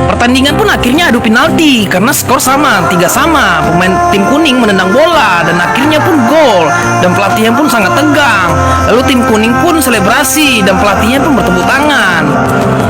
Pertandingan pun akhirnya adu penalti karena skor sama, 3-sama. Pemain tim kuning menendang bola dan akhirnya pun gol, dan pelatihnya pun sangat tegang. Lalu tim kuning pun selebrasi dan pelatihnya pun bertepuk tangan.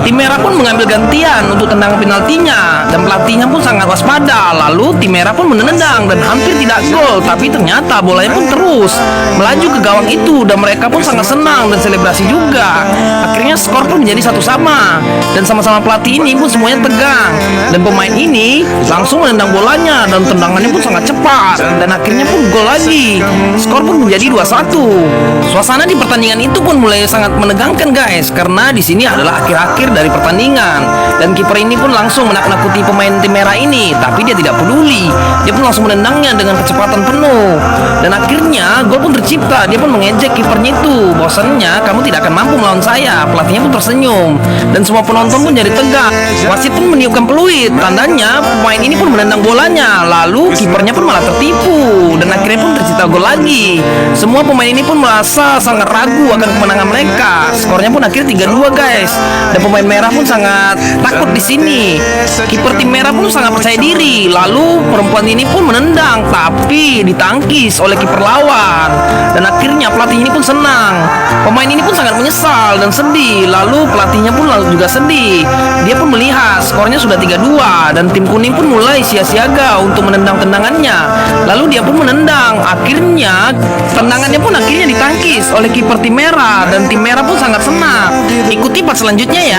Tim merah pun mengambil gantian untuk tendangan penaltinya dan pelatihnya pun sangat waspada. Lalu tim merah pun menendang dan hampir tidak gol, tapi ternyata bolanya pun terus melaju ke gawang itu dan mereka pun sangat senang dan selebrasi juga. Akhirnya skor pun menjadi 1-sama dan sama-sama pelatih ini pun semuanya tegang, dan pemain ini langsung menendang bolanya dan tendangannya pun sangat cepat dan akhirnya pun gol lagi. Skor pun menjadi 2-1. Suasana di pertandingan itu pun mulai sangat menegangkan guys, karena di sini adalah akhir-akhir dari pertandingan dan kiper ini pun langsung menakut-nakuti pemain tim merah ini, tapi dia tidak peduli. Dia pun langsung menendangnya dengan kecepatan penuh dan akhirnya gol pun tercipta. Dia pun mengejek kipernya itu, bahwasannya kamu tidak akan mampu melawan saya. Pelatihnya pun tersenyum dan semua penonton pun jadi tegang. Wasit pun meniupkan peluit, tandanya pemain ini pun menendang bolanya, lalu kipernya pun malah tertipu dan akhirnya pun tercipta gol lagi. Semua pemain ini pun merasa sangat ragu akan kemenangan mereka. Skornya pun akhirnya 3-2 guys, dan pemain merah pun sangat takut di sini. Kiper tim merah pun sangat percaya diri, lalu perempuan ini pun menendang tapi ditangkis oleh kiper lawan dan akhirnya pelatih ini pun senang. Pemain ini pun sangat menyesal dan sedih, lalu pelatihnya pun juga sedih. Dia pun melihat skornya sudah 3-2 dan tim kuning pun mulai sia-siaga untuk menendang tendangannya. Lalu dia pun menendang, akhirnya tendangannya pun akhirnya ditangkis oleh kiper tim merah dan tim merah pun sangat senang. Ikuti part selanjutnya ya.